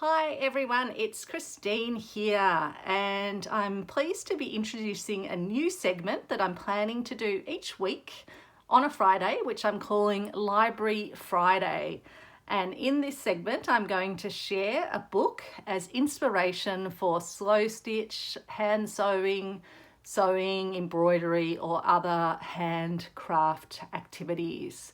Hi everyone, it's Christine here, and I'm pleased to be introducing a new segment that I'm planning to do each week on a Friday, which I'm calling Library Friday. And in this segment, I'm going to share a book as inspiration for slow stitch, hand sewing, embroidery, or other handcraft activities.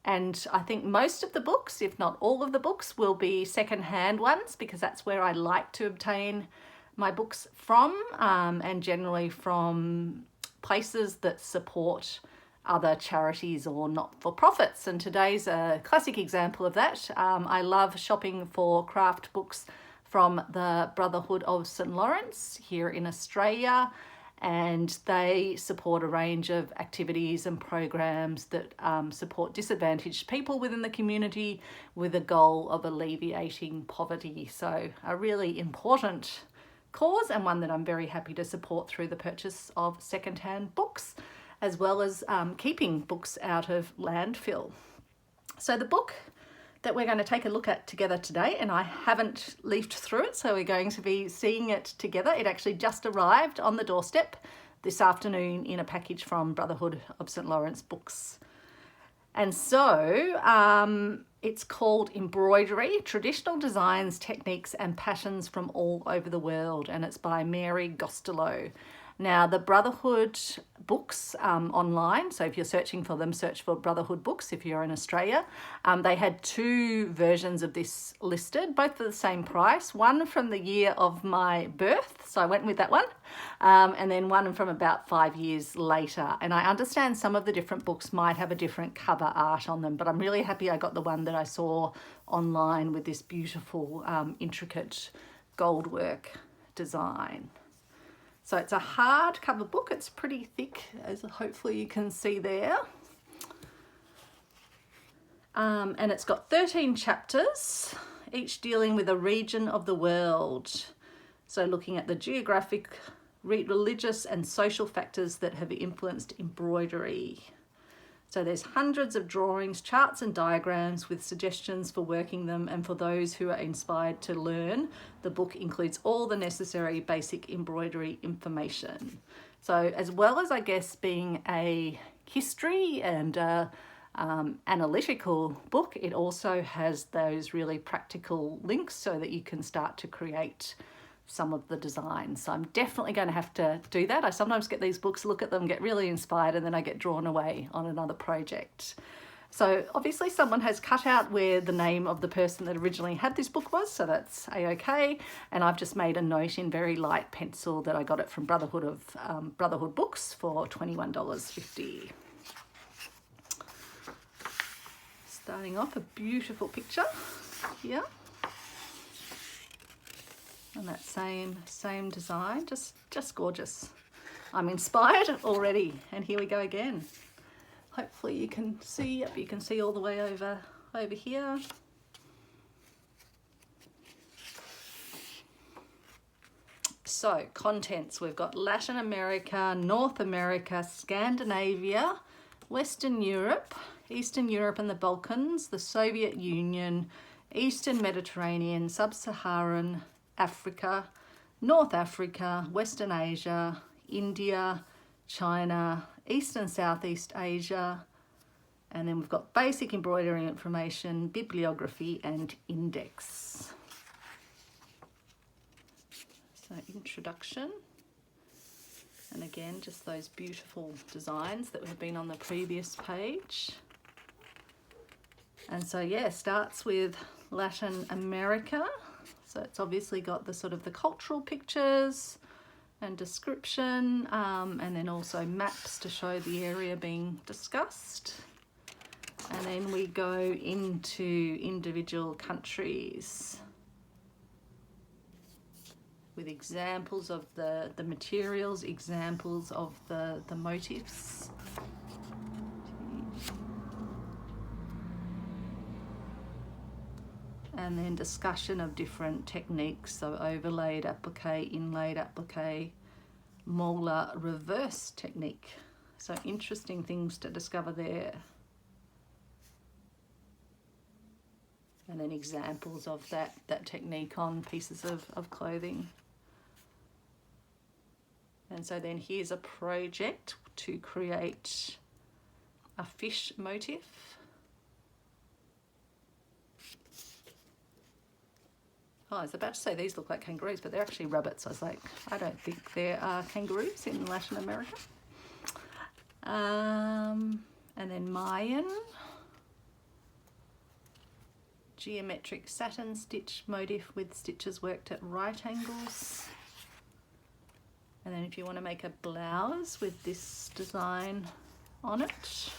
And I think most of the books, if not all of the books, will be second-hand ones because that's where I like to obtain my books from, and generally from places that support other charities or not-for-profits. And today's a classic example of that. I love shopping for craft books from the Brotherhood of St. Lawrence here in Australia, and they support a range of activities and programs that support disadvantaged people within the community with a goal of alleviating poverty. So a really important cause, and one that I'm very happy to support through the purchase of second-hand books, as well as keeping books out of landfill. So the book that we're going to take a look at together today, and I haven't leafed through it, so we're going to be seeing it together. It actually just arrived on the doorstep this afternoon in a package from Brotherhood of St. Lawrence Books. And so it's called Embroidery, Traditional Designs, Techniques and Passions from All Over the World, and it's by Mary Gostelow. Now, the Brotherhood books online, so if you're searching for them, search for Brotherhood books if you're in Australia. They had two versions of this listed, both for the same price. One from the year of my birth, so I went with that one, and then one from about 5 years later. And I understand some of the different books might have a different cover art on them, but I'm really happy I got the one that I saw online with this beautiful, intricate goldwork design. So it's a hardcover book. It's pretty thick, as hopefully you can see there. And it's got 13 chapters, each dealing with a region of the world. So looking at the geographic, religious and social factors that have influenced embroidery. So there's hundreds of drawings, charts and diagrams with suggestions for working them, and for those who are inspired to learn, the book includes all the necessary basic embroidery information. So as well as, I guess, being a history and analytical book, it also has those really practical links so that you can start to create some of the designs. So I'm definitely going to have to do that. I sometimes get these books, look at them, get really inspired, and then I get drawn away on another project. So obviously someone has cut out where the name of the person that originally had this book was, so that's a-okay. And I've just made a note in very light pencil that I got it from Brotherhood Books for $21.50. Starting off, a beautiful picture here. And that same design, just gorgeous. I'm inspired already, and here we go again. Hopefully you can see all the way over here. So contents, we've got Latin America, North America, Scandinavia, Western Europe, Eastern Europe and the Balkans, the Soviet Union, Eastern Mediterranean, Sub-Saharan Africa, North Africa, Western Asia, India, China, East and Southeast Asia, and then we've got basic embroidery information, bibliography and index. So introduction, and again just those beautiful designs that have been on the previous page. And so yeah, starts with Latin America. So it's obviously got the sort of the cultural pictures and description, and then also maps to show the area being discussed. And then we go into individual countries with examples of the materials, examples of the motifs. And then discussion of different techniques, so overlaid applique, inlaid applique, molar reverse technique. So interesting things to discover there. And then examples of that technique on pieces of clothing. And so then here's a project to create a fish motif. Oh, I was about to say these look like kangaroos, but they're actually rabbits. I was like, I don't think there are kangaroos in Latin America. And then Mayan. Geometric satin stitch motif with stitches worked at right angles. And then if you want to make a blouse with this design on it.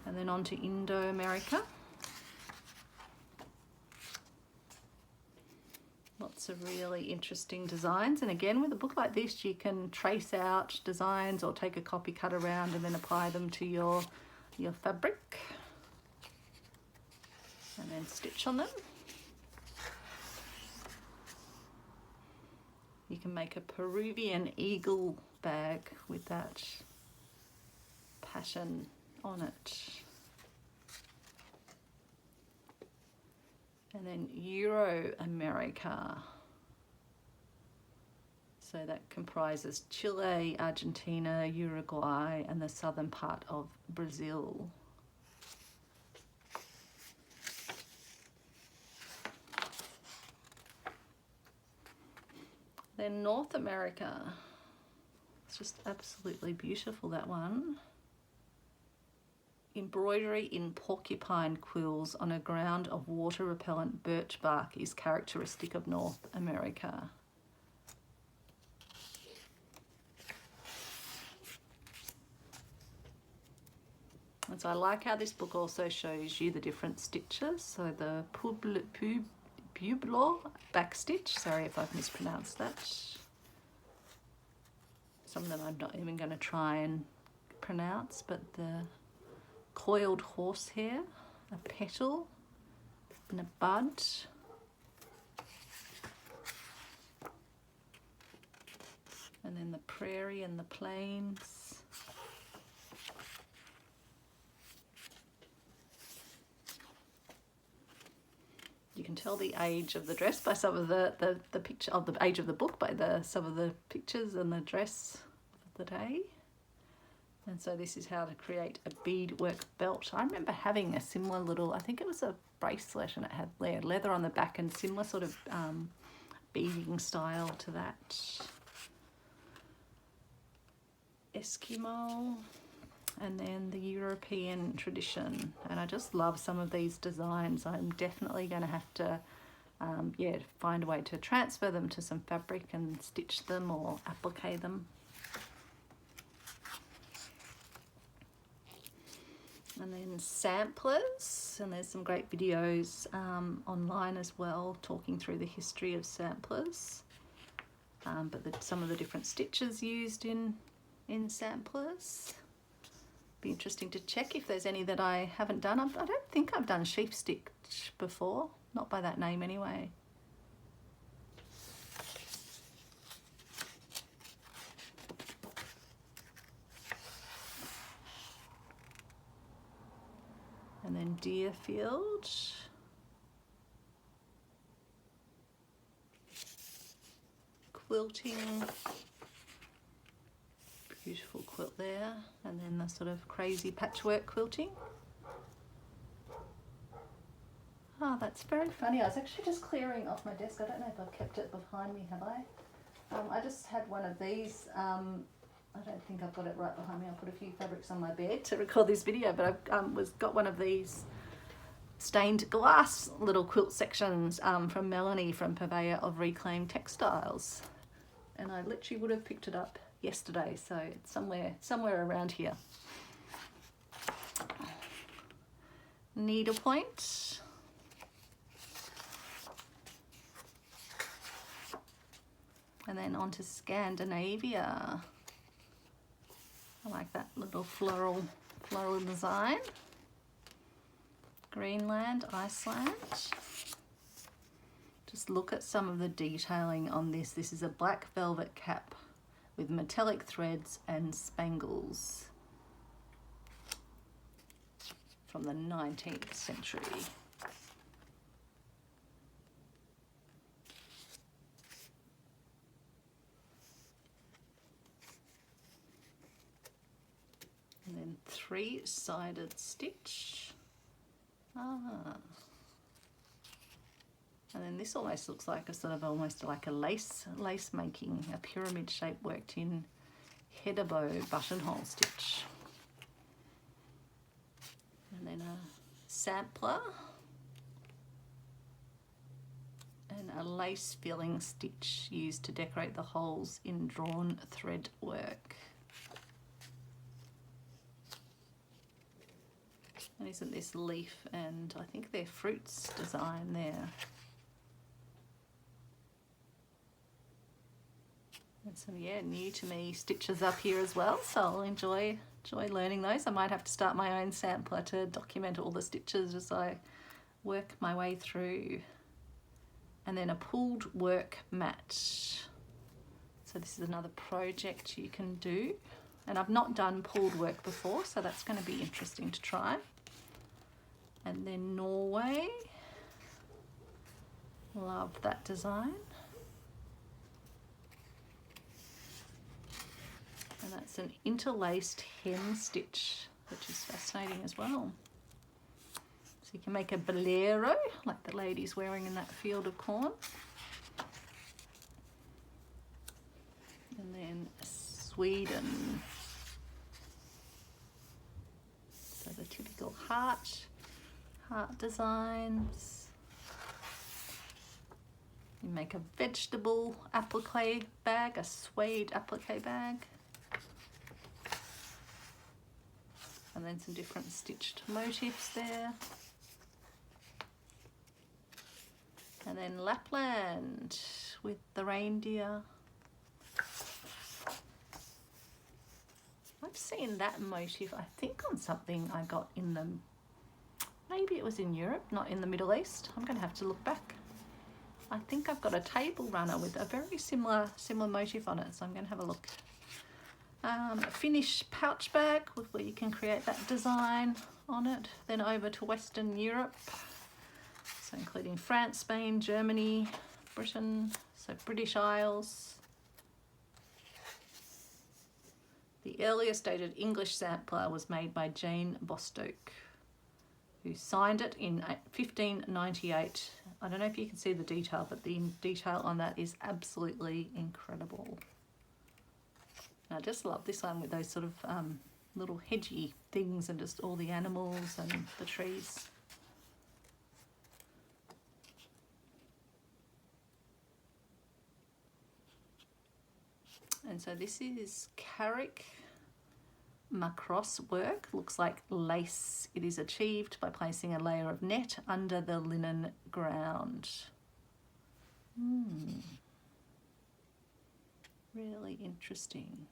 And then on to Indo-America. Lots of really interesting designs, and again with a book like this you can trace out designs or take a copy, cut around and then apply them to your fabric and then stitch on them. You can make a Peruvian eagle bag with that pattern on it. And then Euro-America. So that comprises Chile, Argentina, Uruguay, and the southern part of Brazil. Then North America. It's just absolutely beautiful, that one. Embroidery in porcupine quills on a ground of water-repellent birch bark is characteristic of North America. And so I like how this book also shows you the different stitches. So the pueblo back stitch, sorry if I've mispronounced that. Some of them I'm not even going to try and pronounce, but the coiled horsehair, a petal, and a bud. And then the prairie and the plains. You can tell the age of the dress by some of the picture of the age of the book by some of the pictures and the dress of the day. And so this is how to create a beadwork belt. I remember having a similar little, I think it was a bracelet, and it had leather on the back and similar sort of beading style to that. Eskimo, and then the European tradition. And I just love some of these designs. I'm definitely going to have to find a way to transfer them to some fabric and stitch them or applique them. And then samplers, and there's some great videos online as well talking through the history of samplers, but some of the different stitches used in samplers. Be interesting to check if there's any that I haven't done. I don't think I've done sheaf stitch before, not by that name anyway. And then Deerfield. Quilting. Beautiful quilt there. And then the sort of crazy patchwork quilting. Oh, that's very funny. I was actually just clearing off my desk. I don't know if I've kept it behind me, have I? I just had one of these. I don't think I've got it right behind me. I put a few fabrics on my bed to record this video, but I've got one of these stained glass little quilt sections from Melanie from Purveyor of Reclaimed Textiles, and I literally would have picked it up yesterday, so it's somewhere around here. Needlepoint. And then on to Scandinavia. I like that little floral design. Greenland, Iceland. Just look at some of the detailing on this. This is a black velvet cap with metallic threads and spangles from the 19th century. three-sided stitch. And then this almost looks like a sort of almost like a lace making, a pyramid shape worked in header bow buttonhole stitch. And then a sampler and a lace filling stitch used to decorate the holes in drawn thread work. And isn't this leaf and I think they're fruits design there. And some, yeah, new to me stitches up here as well, so I'll enjoy learning those. I might have to start my own sampler to document all the stitches as I work my way through. And then a pulled work mat. So this is another project you can do. And I've not done pulled work before, so that's going to be interesting to try. And then Norway. Love that design. And that's an interlaced hem stitch, which is fascinating as well. So you can make a bolero, like the lady's wearing in that field of corn. And then Sweden. So the typical heart designs. You make a vegetable applique bag, a suede applique bag. And then some different stitched motifs there. And then Lapland with the reindeer. I've seen that motif, I think, on something I got in the, maybe it was in Europe, not in the Middle East. I'm going to have to look back. I think I've got a table runner with a very similar motif on it, so I'm going to have a look. A Finnish pouch bag where you can create that design on it. Then over to Western Europe, so including France, Spain, Germany, Britain, so British Isles. The earliest dated English sampler was made by Jane Bostoke, who signed it in 1598. I don't know if you can see the detail, but the detail on that is absolutely incredible. I just love this one with those sort of little hedgy things and just all the animals and the trees. And so this is Carrick Macross work, looks like lace. It is achieved by placing a layer of net under the linen ground. Really interesting.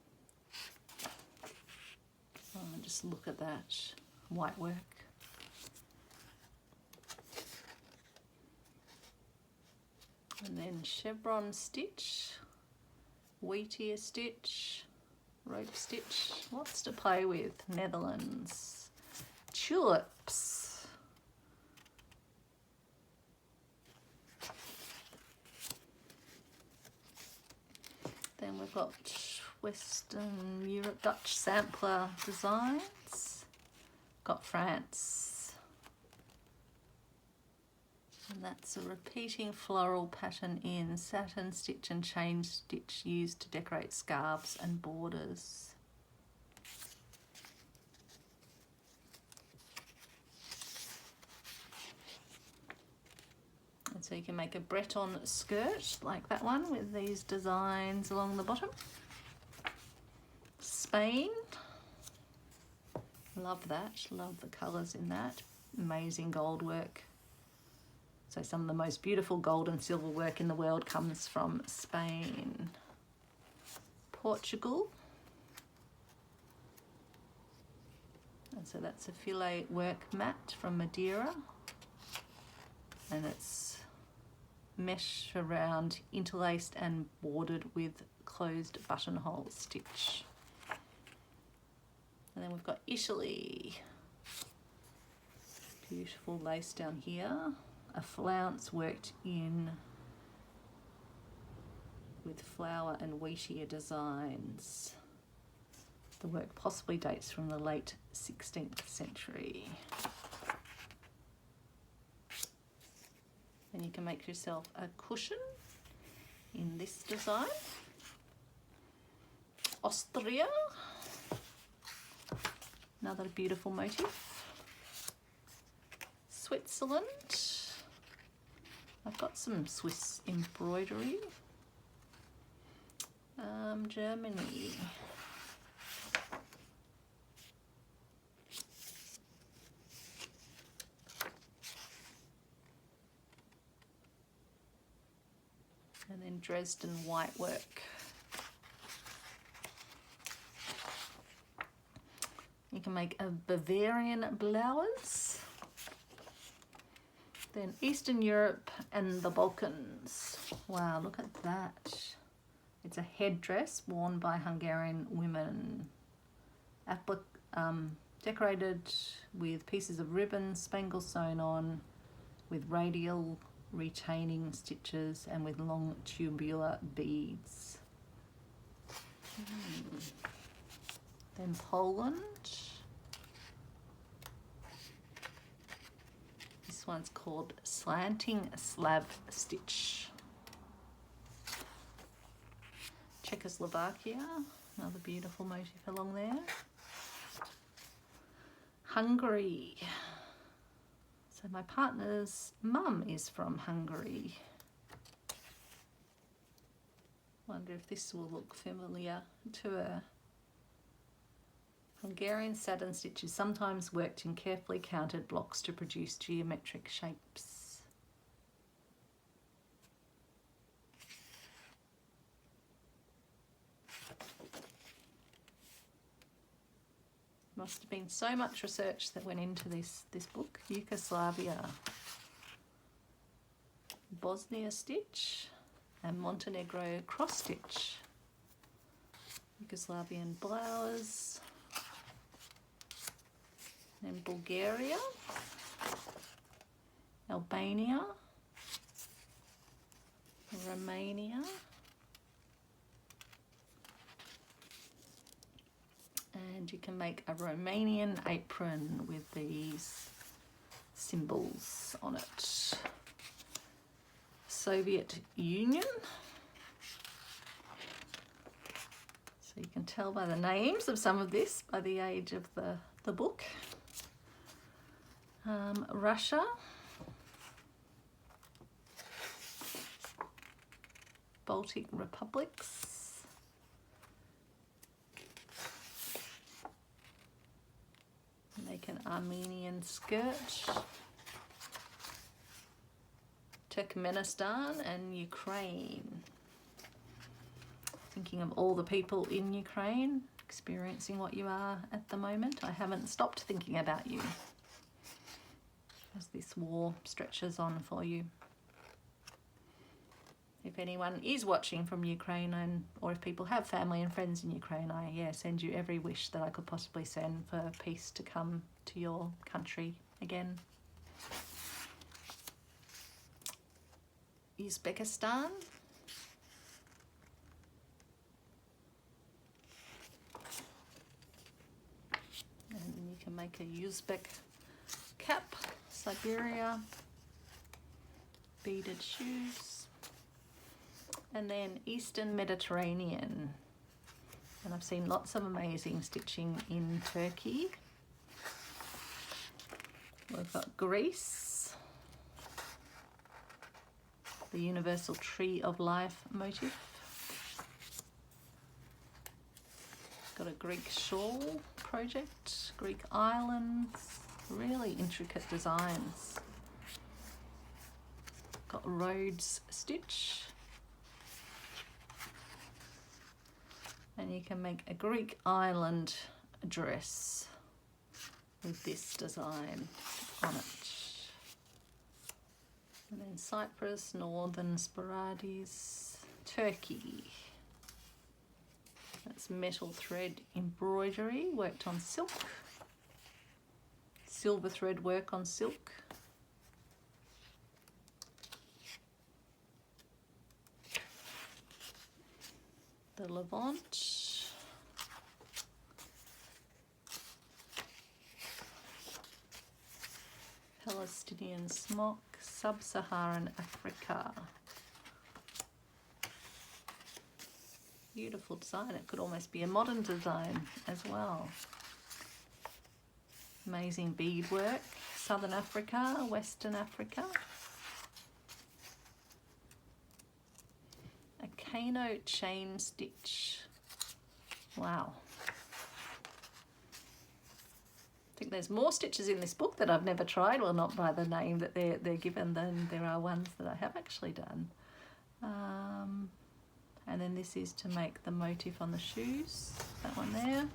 Oh, just look at that white work. And then chevron stitch, wheatear stitch, rope stitch, lots to play with. Netherlands, tulips. Then we've got Western Europe Dutch sampler designs. Got France. And that's a repeating floral pattern in satin stitch and chain stitch used to decorate scarves and borders. And so you can make a Breton skirt like that one with these designs along the bottom. Spain, love that, love the colours in that. Amazing gold work. So some of the most beautiful gold and silver work in the world comes from Spain. Portugal. And so that's a filet work mat from Madeira. And it's mesh around, interlaced and bordered with closed buttonhole stitch. And then we've got Italy. Beautiful lace down here. A flounce worked in with flower and wheatear designs. The work possibly dates from the late 16th century. And you can make yourself a cushion in this design. Austria, another beautiful motif. Switzerland, I've got some Swiss embroidery. Germany. And then Dresden white work. You can make a Bavarian blouse. Then Eastern Europe and the Balkans. Wow, look at that. It's a headdress worn by Hungarian women. Decorated with pieces of ribbon, spangles sewn on, with radial retaining stitches and with long tubular beads. Then Poland. This one's called Slanting Slab Stitch. Czechoslovakia, another beautiful motif along there. Hungary. So my partner's mum is from Hungary. Wonder if this will look familiar to her. Hungarian satin stitch is sometimes worked in carefully counted blocks to produce geometric shapes. Must have been so much research that went into this book. Yugoslavia, Bosnia stitch, and Montenegro cross stitch. Yugoslavian blouse. And Bulgaria, Albania, Romania, and you can make a Romanian apron with these symbols on it. Soviet Union. So you can tell by the names of some of this, by the age of the book. Russia. Baltic republics. Make an Armenian skirt. Turkmenistan and Ukraine. Thinking of all the people in Ukraine experiencing what you are at the moment. I haven't stopped thinking about you as this war stretches on for you. If anyone is watching from Ukraine, or if people have family and friends in Ukraine, I send you every wish that I could possibly send for peace to come to your country again. Uzbekistan. And you can make a Uzbek cap. Siberia, beaded shoes, and then Eastern Mediterranean. And I've seen lots of amazing stitching in Turkey. We've got Greece, the Universal Tree of Life motif. Got a Greek shawl project, Greek islands. Really intricate designs. Got Rhodes stitch. And you can make a Greek island dress with this design on it. And then Cyprus, Northern Sporades, Turkey. That's metal thread embroidery worked on silk. Silver thread work on silk. The Levant. Indian smock, Sub-Saharan Africa. Beautiful design. It could almost be a modern design as well. Amazing beadwork. Southern Africa, Western Africa. A Kano chain stitch. Wow. I think there's more stitches in this book that I've never tried, well, not by the name that they're given, than there are ones that I have actually done. And then this is to make the motif on the shoes, that one there.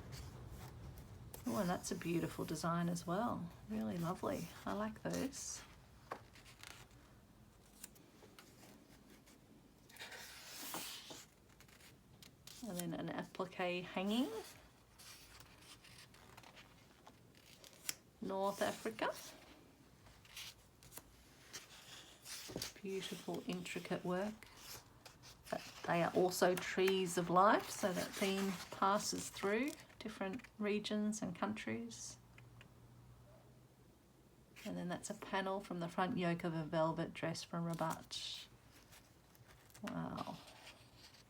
Oh, and that's a beautiful design as well. Really lovely. I like those. And then an applique hanging. North Africa. Beautiful, intricate work. But they are also trees of life, so that theme passes through different regions and countries. And then that's a panel from the front yoke of a velvet dress from Rabat. Wow.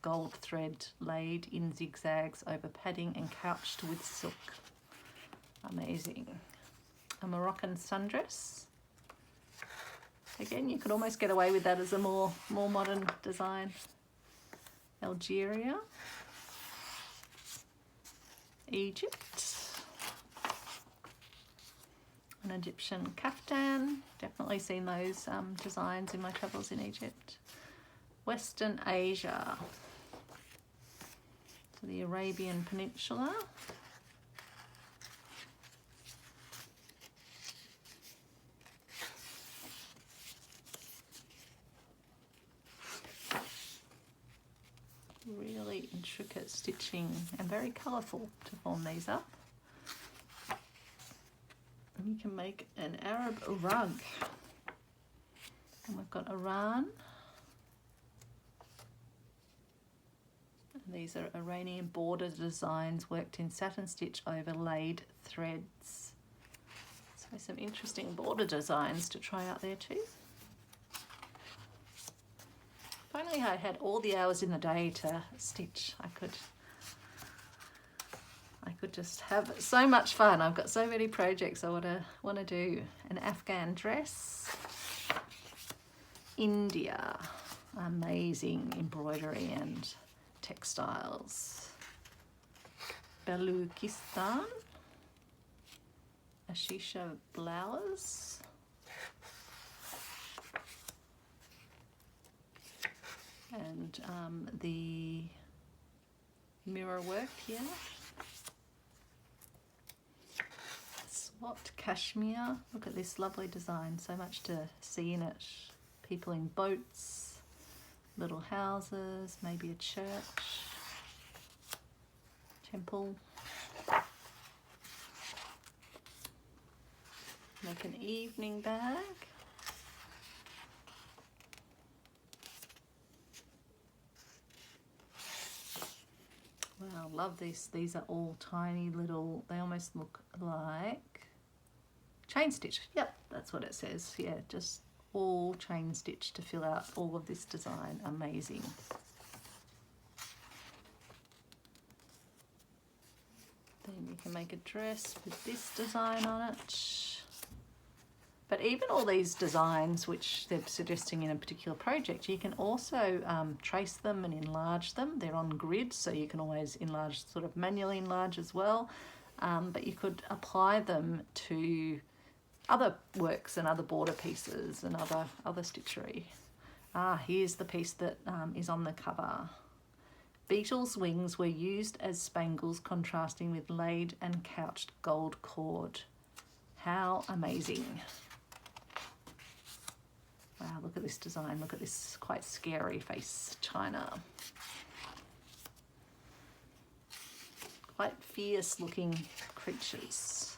Gold thread laid in zigzags over padding and couched with silk. Amazing. A Moroccan sundress. Again, you could almost get away with that as a more modern design. Algeria. Egypt. An Egyptian kaftan. Definitely seen those designs in my travels in Egypt. Western Asia. So the Arabian Peninsula. Really intricate stitching and very colourful to form these up. And you can make an Arab rug. And we've got Iran. And these are Iranian border designs worked in satin stitch overlaid threads. So some interesting border designs to try out there too. If only I had all the hours in the day to stitch, I could just have so much fun. I've got so many projects I want to do. An Afghan dress. India. Amazing embroidery and textiles. Balkistan. A shisha blouse. And the mirror work here. Swat cashmere. Look at this lovely design. So much to see in it. People in boats, little houses, maybe a church, temple. Make an evening bag. Wow, love this. These are all tiny little, they almost look like chain stitch. Yep, that's what it says. Yeah, just all chain stitch to fill out all of this design. Amazing. Then you can make a dress with this design on it. But even all these designs which they're suggesting in a particular project, you can also trace them and enlarge them. They're on grid, so you can always enlarge, sort of manually enlarge as well. But you could apply them to other works and other border pieces and other stitchery. Here's the piece that is on the cover. Beetles' wings were used as spangles, contrasting with laid and couched gold cord. How amazing. Wow, look at this design. Look at this quite scary face china. Quite fierce looking creatures.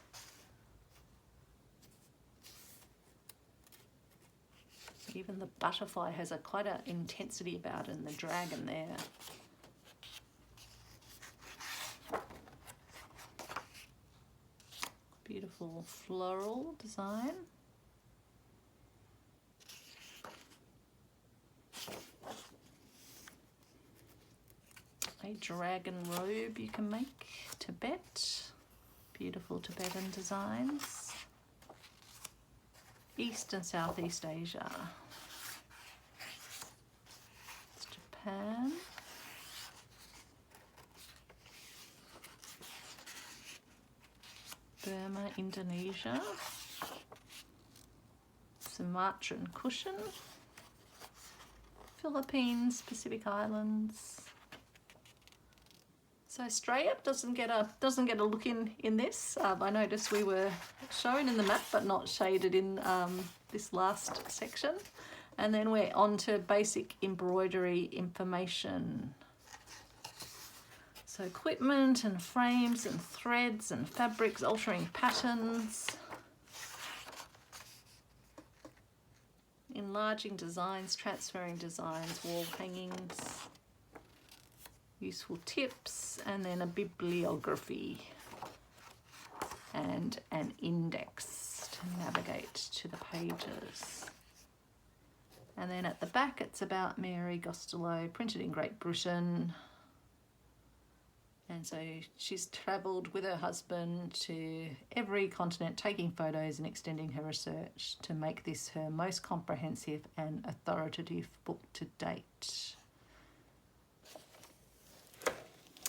Even the butterfly has quite an intensity about it, and the dragon there. Beautiful floral design. a dragon robe you can make. Tibet, beautiful Tibetan designs. East and Southeast Asia. It's Japan. Burma, Indonesia. Sumatran cushion. Philippines, Pacific Islands. So Australia doesn't get a look in this. I noticed we were shown in the map but not shaded in this last section. And then we're on to basic embroidery information. So equipment and frames and threads and fabrics, altering patterns. Enlarging designs, transferring designs, wall hangings, useful tips, and then a bibliography and an index to navigate to the pages. And then at the back it's about Mary Gostelow, printed in Great Britain. And so she's travelled with her husband to every continent, taking photos and extending her research to make this her most comprehensive and authoritative book to date.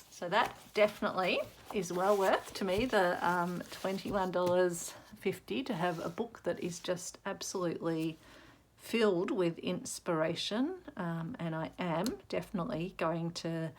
So that definitely is well worth, to me, the $21.50 to have a book that is just absolutely filled with inspiration. And I am definitely going to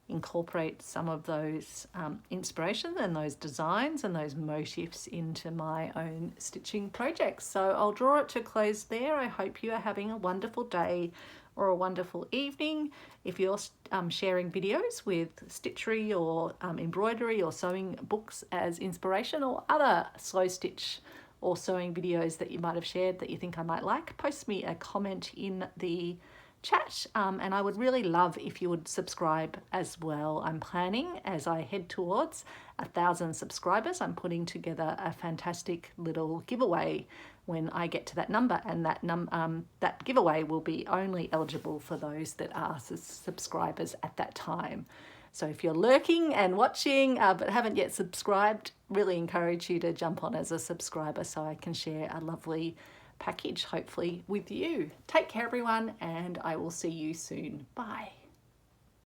incorporate some of those inspirations and those designs and those motifs into my own stitching projects. So I'll draw it to a close there. I hope you are having a wonderful day or a wonderful evening. If you're sharing videos with stitchery or embroidery or sewing books as inspiration, or other slow stitch or sewing videos that you might have shared that you think I might like, post me a comment in the chat, and I would really love if you would subscribe as well. I'm planning, as I head towards 1,000 subscribers, I'm putting together a fantastic little giveaway when I get to that number, and that giveaway will be only eligible for those that are subscribers at that time. So if you're lurking and watching but haven't yet subscribed, really encourage you to jump on as a subscriber so I can share a lovely package, hopefully, with you. Take care, everyone, and I will see you soon. Bye.